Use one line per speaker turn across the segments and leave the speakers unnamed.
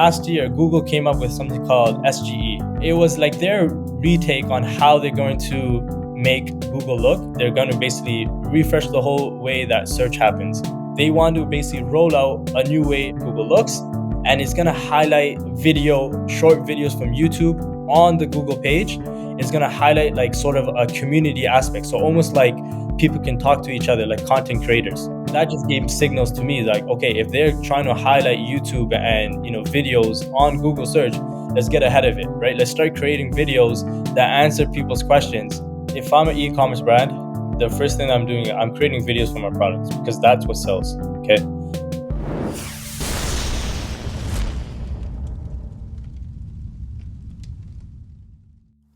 last year, Google came up with something called SGE. It was like their retake on how they're going to make Google look. They're going to basically refresh the whole way that search happens. They want to basically roll out a new way Google looks, and it's going to highlight short videos from YouTube on the Google page. It's going to highlight like sort of a community aspect. So almost like people can talk to each other, like content creators. That just gave signals to me like, okay, if they're trying to highlight YouTube and videos on Google search, let's get ahead of it, right? Let's start creating videos that answer people's questions. If I'm an e-commerce brand, the first thing I'm doing, I'm creating videos for my products because that's what sells, okay?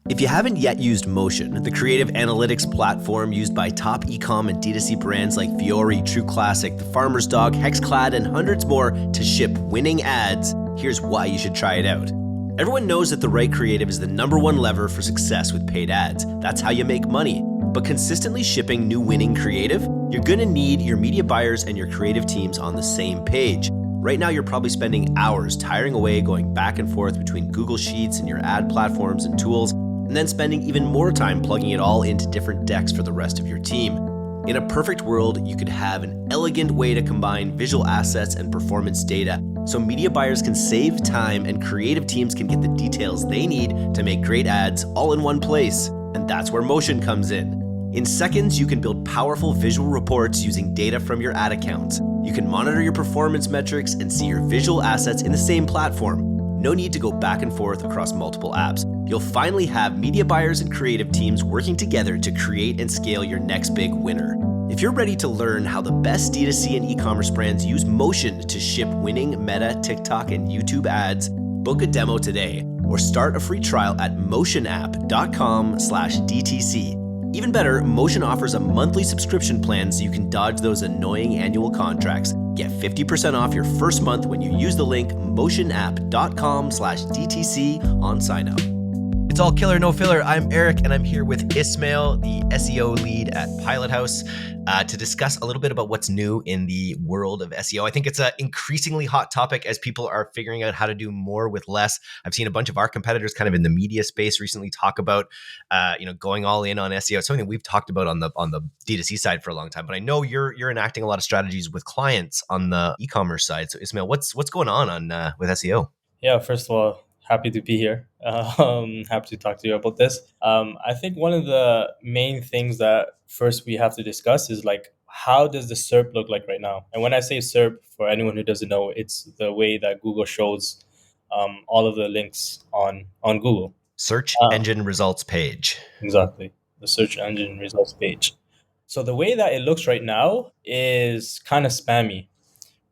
If you haven't yet used Motion, the creative analytics platform used by top e-com and D2C brands like Fiore, True Classic, The Farmer's Dog, Hexclad, and hundreds more to ship winning ads, here's why you should try it out. Everyone knows that the right creative is the #1 lever for success with paid ads. That's how you make money. But consistently shipping new winning creative, you're gonna need your media buyers and your creative teams on the same page. Right now, you're probably spending hours tiring away going back and forth between Google Sheets and your ad platforms and tools, and then spending even more time plugging it all into different decks for the rest of your team. In a perfect world, you could have an elegant way to combine visual assets and performance data so media buyers can save time and creative teams can get the details they need to make great ads all in one place. And that's where Motion comes in. In seconds, you can build powerful visual reports using data from your ad accounts. You can monitor your performance metrics and see your visual assets in the same platform. No need to go back and forth across multiple apps. You'll finally have media buyers and creative teams working together to create and scale your next big winner. If you're ready to learn how the best D2C and e-commerce brands use Motion to ship winning Meta, TikTok, and YouTube ads, book a demo today or start a free trial at motionapp.com/DTC. Even better, Motion offers a monthly subscription plan so you can dodge those annoying annual contracts. Get 50% off your first month when you use the link motionapp.com/DTC on sign up. It's all killer, no filler. I'm Eric, and I'm here with Ismail, the SEO lead at Pilot House, to discuss a little bit about what's new in the world of SEO. I think it's an increasingly hot topic as people are figuring out how to do more with less. I've seen a bunch of our competitors kind of in the media space recently talk about, going all in on SEO. It's something we've talked about on the D2C side for a long time. But I know you're enacting a lot of strategies with clients on the e-commerce side. So Ismail, what's going on with SEO?
Yeah, first of all, happy to be here. Happy to talk to you about this. I think one of the main things that first we have to discuss is like, how does the SERP look like right now? And when I say SERP, for anyone who doesn't know, it's the way that Google shows all of the links on Google.
Search engine results page.
Exactly. The search engine results page. So the way that it looks right now is kind of spammy,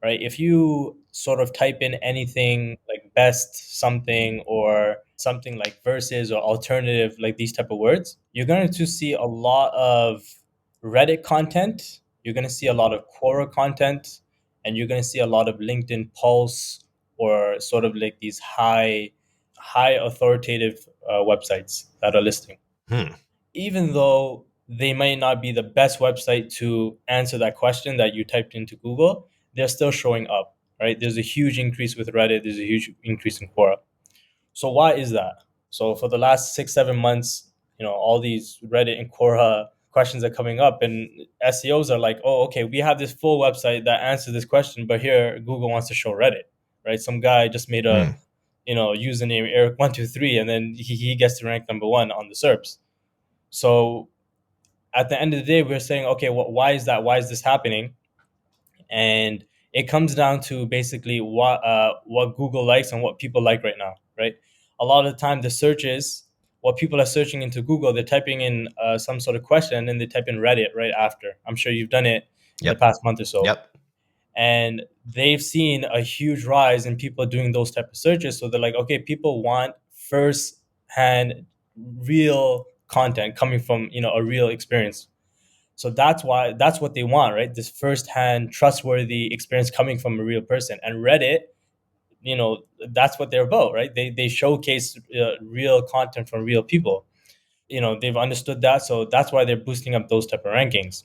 right? If you sort of type in anything like best something or something like versus or alternative, like these type of words, you're going to see a lot of Reddit content. You're going to see a lot of Quora content, and you're going to see a lot of LinkedIn Pulse or sort of like these high authoritative websites that are listing. Even though they may not be the best website to answer that question that you typed into Google, they're still showing up, right? There's a huge increase with Reddit. There's a huge increase in Quora. So why is that? So for the last 6-7 months, all these Reddit and Quora questions are coming up, and SEOs are like, oh, okay, we have this full website that answers this question, but here Google wants to show Reddit, right? Some guy just made a username Eric123, and then he gets to rank #1 on the SERPs. So at the end of the day, we're saying, okay, well, why is that? Why is this happening? And it comes down to basically what Google likes and what people like right now, right? A lot of the time, the searches, what people are searching into Google, they're typing in some sort of question, and then they type in Reddit right after. I'm sure you've done it in the past month or so.
Yep.
And they've seen a huge rise in people doing those type of searches. So they're like, okay, people want first-hand, real content coming from a real experience. So that's what they want, right? This first-hand, trustworthy experience coming from a real person. And Reddit, that's what they're about, right? They showcase real content from real people. They've understood that, so that's why they're boosting up those type of rankings.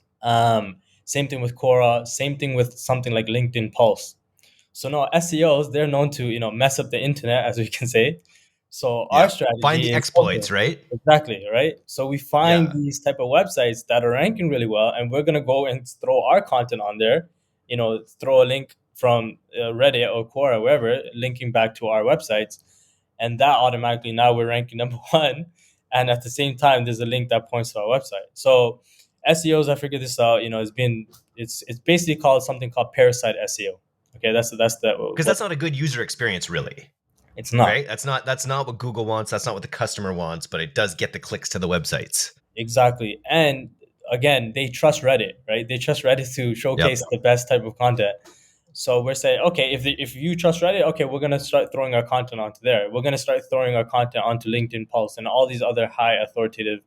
Same thing with Quora. Same thing with something like LinkedIn Pulse. So now SEOs, they're known to, mess up the internet, as we can say. So our
Yeah. Find
strategy
the
is, okay,
exploits, right?
exactly, right? So we find
Yeah.
these type of websites that are ranking really well, and we're gonna go and throw our content on there. Throw a link from Reddit or Quora, wherever, linking back to our websites, and that automatically, now we're ranking number one. And at the same time, there's a link that points to our website. So SEOs, I figured this out. It's basically called something called Parasite SEO. Okay, that's the
Because
what
that's not a good user experience, really.
it's not.
Right? That's not what Google wants. That's not what the customer wants, but it does get the clicks to the websites.
Exactly. And again, they trust Reddit, right? They trust Reddit to
Yep.
showcase the best type of content. So we're saying, okay, if you trust Reddit, okay, we're gonna start throwing our content onto there. We're gonna start throwing our content onto LinkedIn Pulse and all these other high authoritative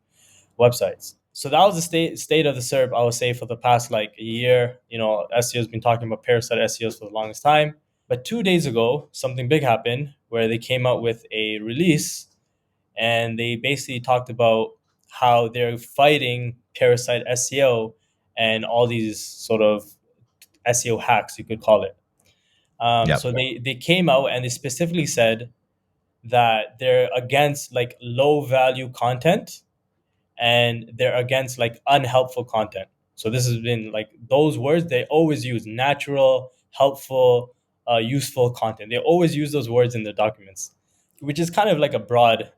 websites. So that was the state of the SERP, I would say, for the past like a year. SEO has been talking about Parasite SEOs for the longest time. But 2 days ago, something big happened where they came out with a release, and they basically talked about how they're fighting Parasite SEO and all these sort of SEO hacks, you could call it.
Yep.
So they came out and they specifically said that they're against like low value content, and they're against like unhelpful content. So this has been like those words they always use: natural, helpful, useful content. They always use those words in their documents, which is kind of like a broad,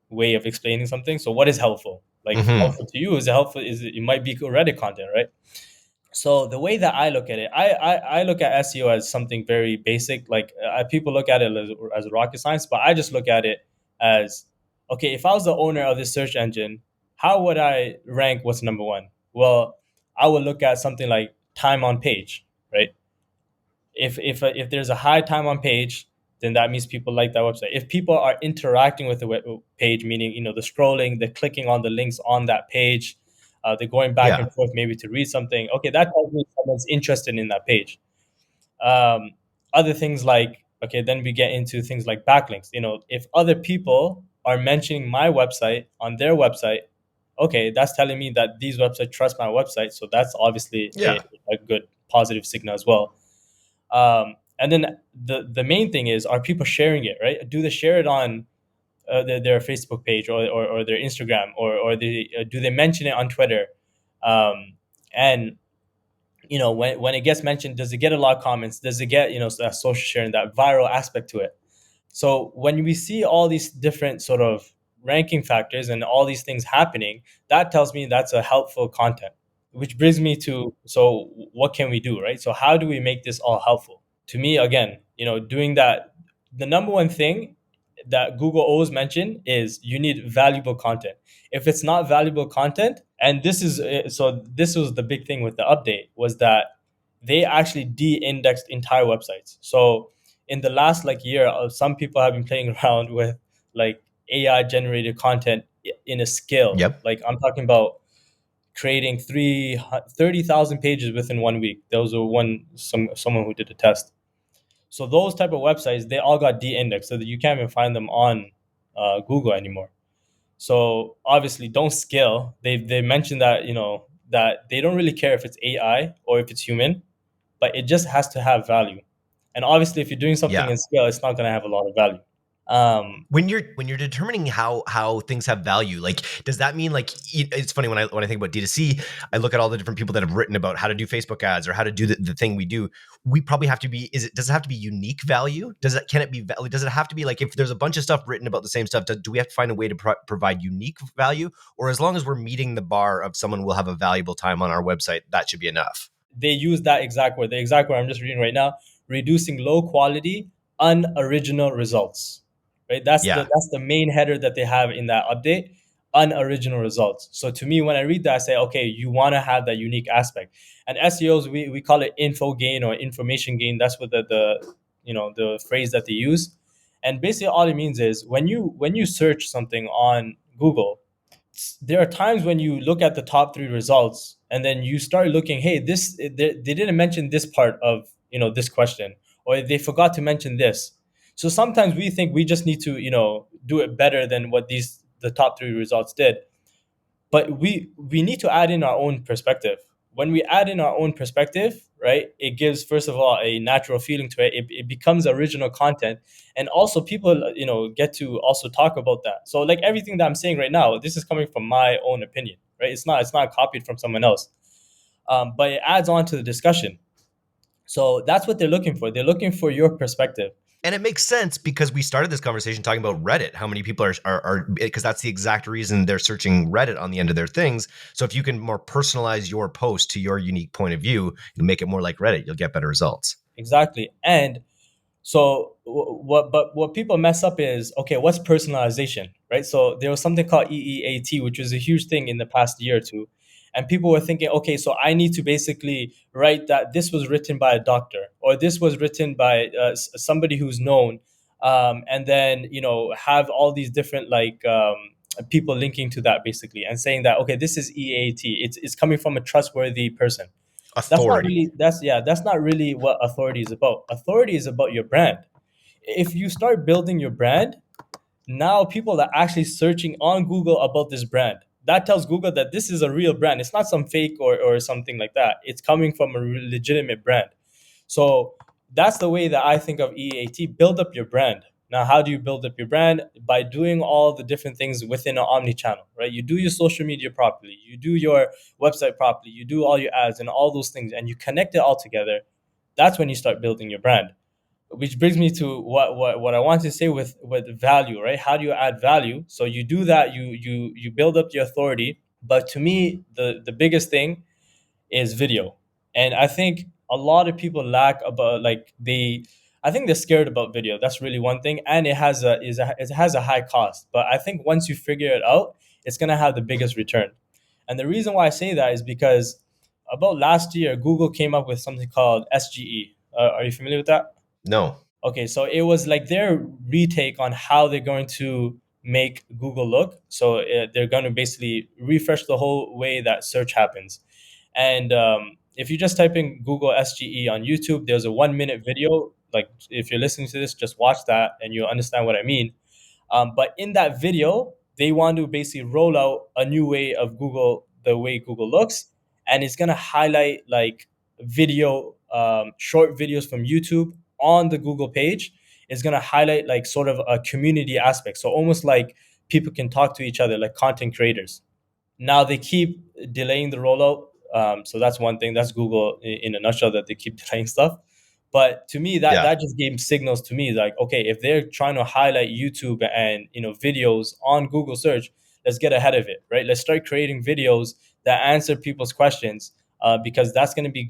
way of explaining something. So what is helpful? Like
Mm-hmm.
helpful to you is helpful is it might be Reddit content, right? So the way that I look at it, I look at SEO as something very basic. Like people look at it as rocket science, but I just look at it as, okay, if I was the owner of this search engine, how would I rank what's number one? Well, I would look at something like time on page, right? If there's a high time on page, then that means people like that website. If people are interacting with the page, meaning the scrolling, the clicking on the links on that page, they're going back
Yeah.
and forth maybe to read something. Okay, that tells me someone's interested in that page. Um, Other things like, okay, then we get into things like backlinks. If other people are mentioning my website on their website, okay, that's telling me that these websites trust my website. So that's obviously
Yeah.
a good positive signal as well. And then the main thing is, are people sharing it, right? Do they share it on their Facebook page, or their Instagram, or do they mention it on Twitter? And when it gets mentioned, does it get a lot of comments? Does it get that social sharing, that viral aspect to it? So when we see all these different sort of ranking factors and all these things happening, that tells me that's a helpful content. Which brings me to, so what can we do, right? So how do we make this all helpful? To me, again, doing that, the number one thing that Google always mention is you need valuable content. If it's not valuable content, and this was the big thing with the update, was that they actually de-indexed entire websites. So in the last like year, some people have been playing around with like AI generated content in a scale.
Yep.
Like I'm talking about creating 30,000 pages within 1 week. There was someone who did a test. So those type of websites, they all got de-indexed, so that you can't even find them on Google anymore. So obviously, don't scale. They mentioned that that they don't really care if it's AI or if it's human, but it just has to have value. And obviously, if you're doing something
Yeah.
in scale, it's not going to have a lot of value. Um,
When you're determining how things have value, like does that mean like it's funny when I think about D2C, I look at all the different people that have written about how to do Facebook ads or how to do the thing we do. We probably have to be does it have to be unique value? Does it have to be like if there's a bunch of stuff written about the same stuff, do we have to find a way to provide unique value, or as long as we're meeting the bar of someone will have a valuable time on our website, that should be enough?
they use that exact word, the exact word I'm just reading right now: reducing low quality, unoriginal results. Right?
Yeah.
That's the main header that they have in that update: unoriginal results. So to me, when I read that, I say, okay, you want to have that unique aspect. And SEOs, we call it info gain or information gain. That's what the phrase that they use. And basically, all it means is when you search something on Google, there are times when you look at the top three results and then you start looking, hey, they didn't mention this part of this question, or they forgot to mention this. So sometimes we think we just need to do it better than what the top three results did, but we need to add in our own perspective. when we add in our own perspective, right, it gives, first of all, a natural feeling to it. It becomes original content, and also people, get to also talk about that. So like everything that I'm saying right now, this is coming from my own opinion, right? It's not copied from someone else, but it adds on to the discussion. So that's what they're looking for. They're looking for your perspective.
And it makes sense because we started this conversation talking about Reddit. How many people are because that's the exact reason they're searching Reddit on the end of their things. So if you can more personalize your post to your unique point of view and make it more like Reddit, you'll get better results.
Exactly. And so what people mess up is, okay, what's personalization, right? So there was something called EEAT, which was a huge thing in the past year or two, and people were thinking, okay, so I need to basically write that this was written by a doctor, or this was written by somebody who's known, and then have all these different like people linking to that basically, and saying that, okay, this is EAT, it's coming from a trustworthy person. That's not
Authority.
really that's not really what authority is about. Authority is about your brand. If you start building your brand, now people are actually searching on Google about this brand. That tells Google that this is a real brand. It's not some fake or something like that. It's coming from a legitimate brand. So that's the way that I think of EAT. Build up your brand. Now, how do you build up your brand? By doing all the different things within an omni-channel, right? You do your social media properly, you do your website properly, you do all your ads and all those things, and you connect it all together. That's when you start building your brand. Which brings me to what I want to say with value, right? How do you add value? So you do that, you build up your authority. But to me, the biggest thing is video. And I think a lot of people lack about like they I think they're scared about video. That's really one thing, and it has a high cost. But I think once you figure it out, it's going to have the biggest return. And the reason why I say that is because about last year Google came up with something called SGE. Are you familiar with that?
No.
Okay, so it was like their retake on how they're going to make Google look. So they're going to basically refresh the whole way that search happens. And if you just type in Google SGE on YouTube, there's a 1 minute video. Like if you're listening to this, just watch that and you'll understand what I mean. But in that video, they want to basically roll out a new way of Google, the way Google looks, and it's gonna highlight like video, short videos from YouTube on the Google page. It's gonna highlight like sort of a community aspect, so almost like people can talk to each other, like content creators. Now they keep delaying the rollout. So that's one thing. That's Google in a nutshell, that they keep delaying stuff. But to me, that
Yeah.
that just gave signals to me like, okay, if they're trying to highlight YouTube and videos on Google search, let's get ahead of it, right? Let's start creating videos that answer people's questions, because that's going to be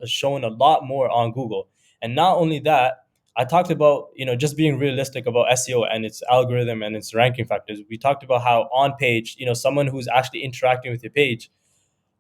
shown a lot more on Google. And not only that, I talked about just being realistic about SEO and its algorithm and its ranking factors. We talked about how on page, someone who's actually interacting with your page,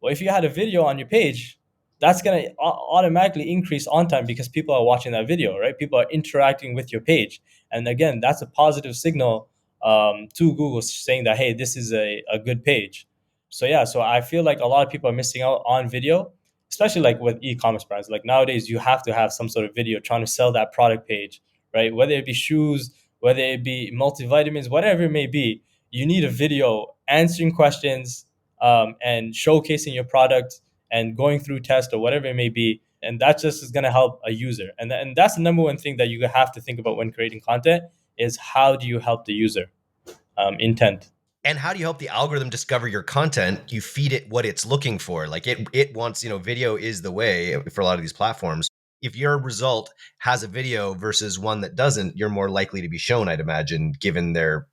well, if you had a video on your page, that's going to automatically increase on time because people are watching that video, right? People are interacting with your page. And again, that's a positive signal to Google, saying that, hey, this is a good page. So, yeah, so I feel like a lot of people are missing out on video, especially like with e-commerce brands. Like nowadays, you have to have some sort of video trying to sell that product page, right? Whether it be shoes, whether it be multivitamins, whatever it may be, you need a video answering questions, and showcasing your product and going through tests or whatever it may be. And that just is going to help a user. And that's the number one thing that you have to think about when creating content is how do you help the user, intent.
And how do you help the algorithm discover your content? You feed it what it's looking for. Like it wants, video is the way for a lot of these platforms. If your result has a video versus one that doesn't, you're more likely to be shown, I'd imagine, given their,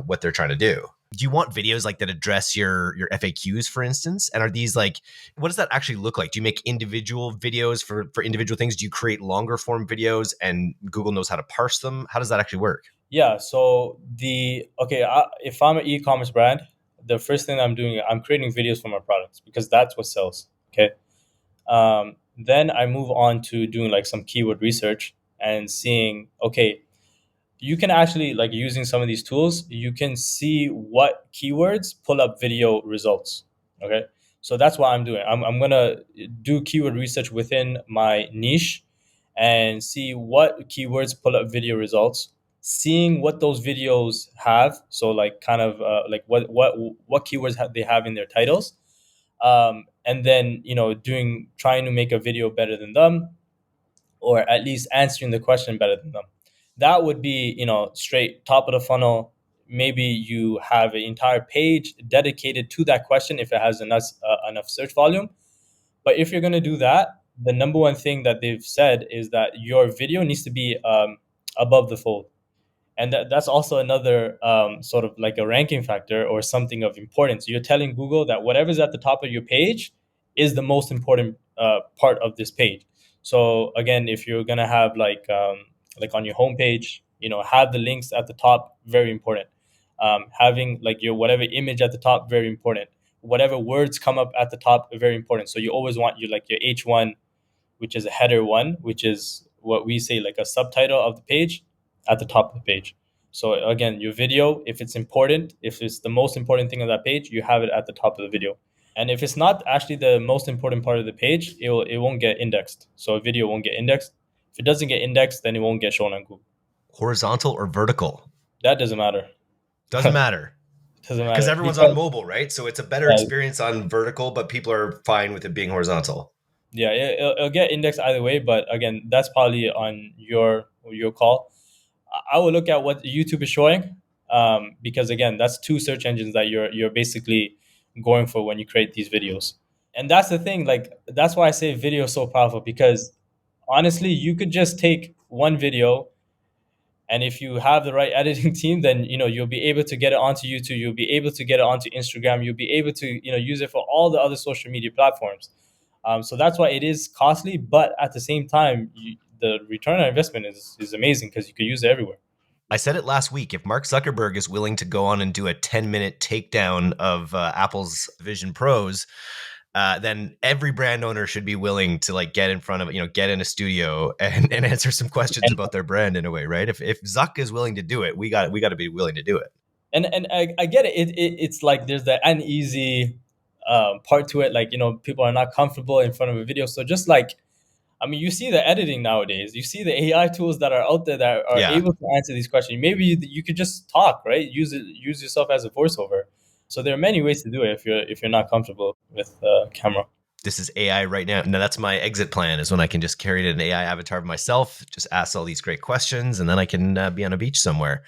what they're trying to do. Do you want videos like that address your FAQs, for instance? And are these like, what does that actually look like? Do you make individual videos for individual things? Do you create longer form videos and Google knows how to parse them? How does that actually work?
Yeah. So if I'm an e-commerce brand, the first thing I'm doing, I'm creating videos for my products because that's what sells. Okay. Then I move on to doing like some keyword research and seeing, okay, you can actually, like, using some of these tools, you can see what keywords pull up video results. Okay. So that's what I'm doing. I'm going to do keyword research within my niche and see what keywords pull up video results, seeing what those videos have. So like kind of like what keywords they have in their titles, and then trying to make a video better than them, or at least answering the question better than them. That would be, straight top of the funnel. Maybe you have an entire page dedicated to that question if it has enough search volume. But if you're going to do that, the number one thing that they've said is that your video needs to be above the fold. And that's also another sort of like a ranking factor or something of importance. You're telling Google that whatever's at the top of your page is the most important part of this page. So again, if you're gonna have like on your homepage, have the links at the top, very important. Having like your whatever image at the top, very important. Whatever words come up at the top, very important. So you always want your H1, which is a header one, which is what we say like a subtitle of the page, at the top of the page. So again, your video, if it's important, if it's the most important thing on that page, you have it at the top of the video. And if it's not actually the most important part of the page, it won't get indexed. So a video won't get indexed. If it doesn't get indexed, then it won't get shown on Google.
Horizontal or vertical?
That doesn't matter.
Doesn't matter.
Doesn't matter.
Because everyone's on mobile, right? So it's a better experience on vertical, but people are fine with it being horizontal.
Yeah, it'll get indexed either way, but again, that's probably on your call. I would look at what YouTube is showing, because again, that's two search engines that you're basically going for when you create these videos. And that's the thing, like that's why I say video is so powerful, because honestly, you could just take one video, and if you have the right editing team, then you'll be able to get it onto YouTube, you'll be able to get it onto Instagram, you'll be able to use it for all the other social media platforms. So that's why it is costly, but at the same time, the return on investment is amazing because you can use it everywhere.
I said it last week. If Mark Zuckerberg is willing to go on and do a 10-minute takedown of Apple's Vision Pros, then every brand owner should be willing to like get in front of, get in a studio and answer some questions about their brand in a way, right? If Zuck is willing to do it, we got to be willing to do it.
And I get it. It's like there's that uneasy part to it. Like, people are not comfortable in front of a video. So just like, I mean, you see the editing nowadays. You see the AI tools that are out there that are able to answer these questions. Maybe you could just talk, right? Use yourself as a voiceover. So there are many ways to do it if you're not comfortable with camera.
This is AI right now. Now that's my exit plan, is when I can just carry an AI avatar of myself, just ask all these great questions, and then I can be on a beach somewhere.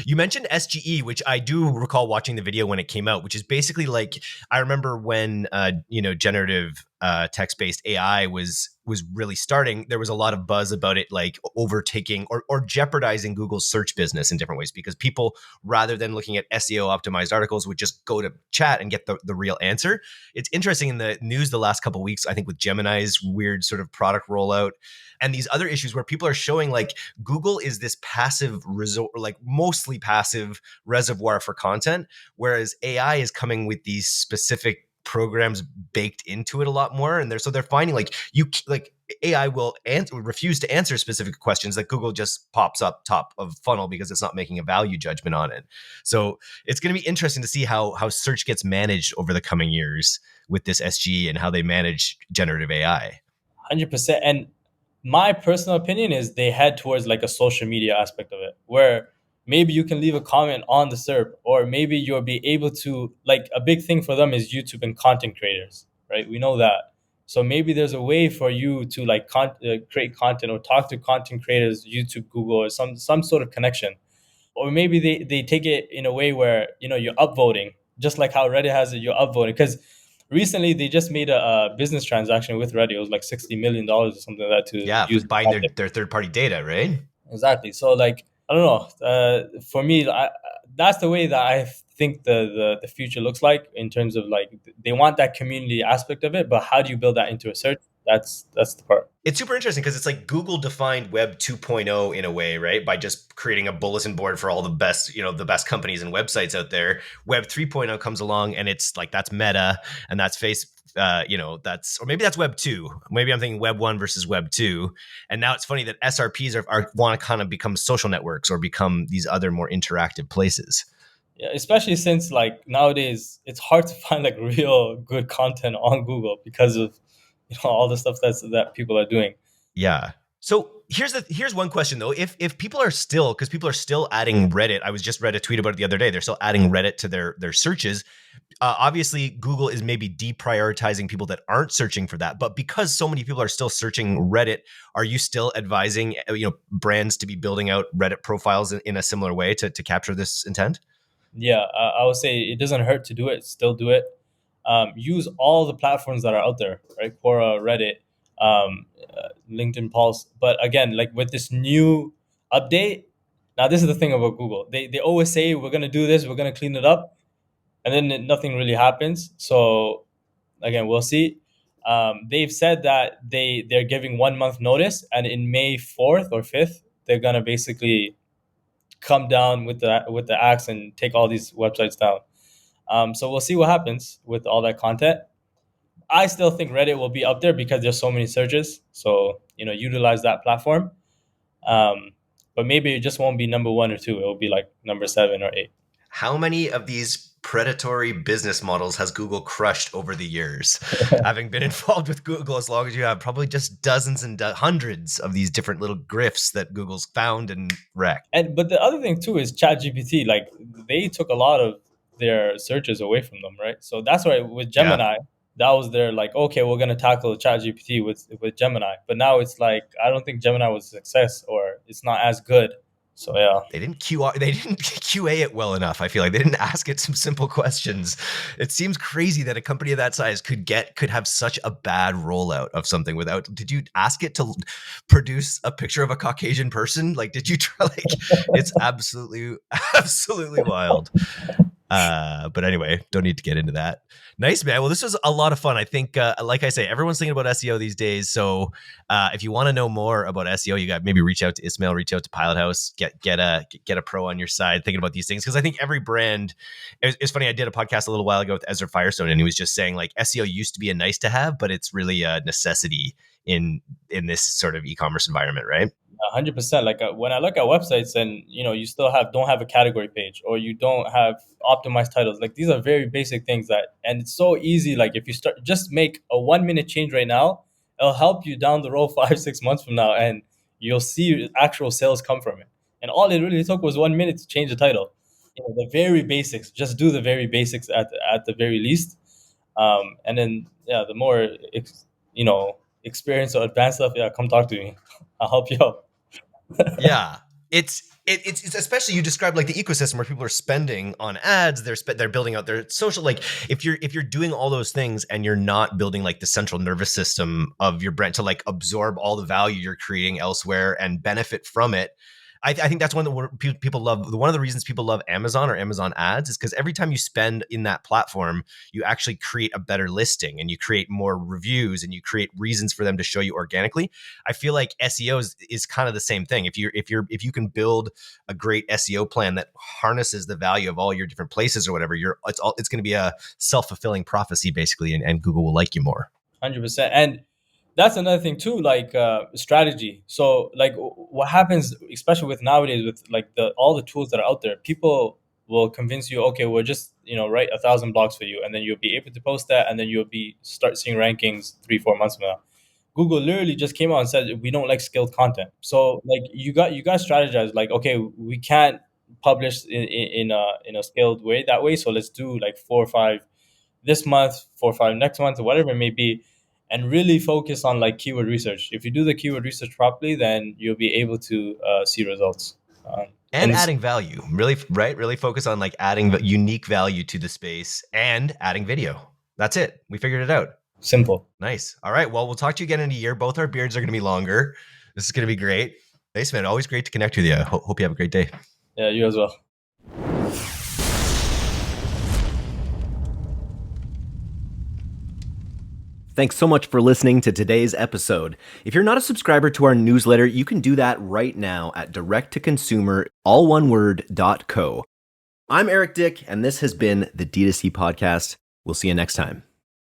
You mentioned SGE, which I do recall watching the video when it came out, which is basically like, I remember when generative text-based AI was really starting. There was a lot of buzz about it, like overtaking or jeopardizing Google's search business in different ways, because people, rather than looking at SEO optimized articles, would just go to chat and get the real answer. It's interesting in the news the last couple of weeks, I think, with Gemini's weird sort of product rollout and these other issues where people are showing like Google is this passive like mostly passive reservoir for content, whereas AI is coming with these specific programs baked into it a lot more. And they're finding like AI will refuse to answer specific questions that Google just pops up top of funnel because it's not making a value judgment on it. So it's going to be interesting to see how search gets managed over the coming years with this SGE and how they manage generative AI.
100%. And my personal opinion is they head towards like a social media aspect of it, where maybe you can leave a comment on the SERP, or maybe you'll be able to, like, a big thing for them is YouTube and content creators, right? We know that. So maybe there's a way for you to like create content or talk to content creators, YouTube, Google, or some sort of connection. Or maybe they take it in a way where, you're upvoting, just like how Reddit has it, you're upvoting. Because recently they just made a business transaction with Reddit. It was like $60 million or something like that to use
buying their third-party data, right?
Exactly. So like, I don't know. For me, that's the way that I think the future looks like, in terms of like they want that community aspect of it, but how do you build that into a search? That's the part.
It's super interesting because it's like Google defined Web 2.0 in a way, right? By just creating a bulletin board for all the best, the best companies and websites out there. Web 3.0 comes along and it's like, that's Meta and that's or maybe that's Web 2. Maybe I'm thinking Web 1 versus Web 2. And now it's funny that SRPs are want to kind of become social networks or become these other more interactive places.
Yeah, especially since like nowadays it's hard to find like real good content on Google because of all the stuff that people are doing.
Yeah. So here's one question though. If people are still, because people are still adding Reddit, I was just read a tweet about it the other day. They're still adding Reddit to their searches. Obviously, Google is maybe deprioritizing people that aren't searching for that. But because so many people are still searching Reddit, are you still advising brands to be building out Reddit profiles in a similar way to capture this intent?
Yeah, I would say it doesn't hurt to do it. Still do it. Use all the platforms that are out there, right? Quora, Reddit, LinkedIn Pulse. But again, like with this new update, now this is the thing about Google. They always say we're gonna do this, we're gonna clean it up, and then nothing really happens. So again, we'll see. They've said that they're giving 1 month notice, and in May 4th or 5th, they're gonna basically come down with the axe and take all these websites down. So we'll see what happens with all that content. I still think Reddit will be up there because there's so many searches. So utilize that platform. Um, but maybe it just won't be number 1 or 2. It will be like number 7 or 8.
How many of these predatory business models has Google crushed over the years? Having been involved with Google as long as you have, probably just dozens and hundreds of these different little grifts that Google's found and wrecked.
But the other thing too is ChatGPT. Like they took a lot of their searches away from them, right? So that's why with Gemini, that was their like, okay, we're gonna tackle ChatGPT with Gemini. But now it's like I don't think Gemini was a success, or it's not as good. So yeah,
they didn't QA it well enough. I feel like they didn't ask it some simple questions. It seems crazy that a company of that size could have such a bad rollout of something without. Did you ask it to produce a picture of a Caucasian person? Like, did you try? Like, it's absolutely wild. But anyway, don't need to get into that. Nice, man. Well, this was a lot of fun. I think, like I say, everyone's thinking about SEO these days. So if you want to know more about SEO, you got maybe reach out to Ismail, reach out to Pilot House, get a pro on your side thinking about these things. Because I think every brand, it's funny. I did a podcast a little while ago with Ezra Firestone, and he was just saying like SEO used to be a nice to have, but it's really a necessity in this sort of e-commerce environment, right?
100%. Like when I look at websites and you still don't have a category page, or you don't have optimized titles, like these are very basic things and it's so easy. Like if you just make a 1 minute change right now, it'll help you down the road 5-6 months from now, and you'll see actual sales come from it. And all it really took was 1 minute to change the title. The very basics. Just do the very basics at the very least, and then the more experience or advanced stuff, come talk to me. I'll help you out.
Yeah, it's especially, you described like the ecosystem where people are spending on ads, they're building out their social. Like if you're doing all those things and you're not building like the central nervous system of your brand to like absorb all the value you're creating elsewhere and benefit from it. I think that's one of the people love. One of the reasons people love Amazon or Amazon ads is because every time you spend in that platform, you actually create a better listing and you create more reviews and you create reasons for them to show you organically. I feel like SEO is kind of the same thing. If you can build a great SEO plan that harnesses the value of all your different places or whatever, it's going to be a self-fulfilling prophecy basically, and Google will like you more.
100%. And that's another thing too, like strategy. So like what happens, especially with nowadays, with like all the tools that are out there, people will convince you, okay, we'll just write 1,000 blogs for you, and then you'll be able to post that, and then you'll start seeing rankings 3-4 months from now. Google literally just came out and said we don't like skilled content. So like you got strategize, like, okay, we can't publish in a scaled way that way, so let's do like 4 or 5 this month, 4 or 5 next month, or whatever it may be, and really focus on like keyword research. If you do the keyword research properly, then you'll be able to see results.
And adding value, really, right? Really focus on like adding unique value to the space and adding video. That's it. We figured it out.
Simple.
Nice. All right. Well, we'll talk to you again in a year. Both our beards are going to be longer. This is going to be great. Thanks, man. Always great to connect with you. Hope you have a great day.
Yeah, you as well.
Thanks so much for listening to today's episode. If you're not a subscriber to our newsletter, you can do that right now at direct-to-consumer, all one word, .co. I'm Eric Dick, and this has been the D2C Podcast. We'll see you next time.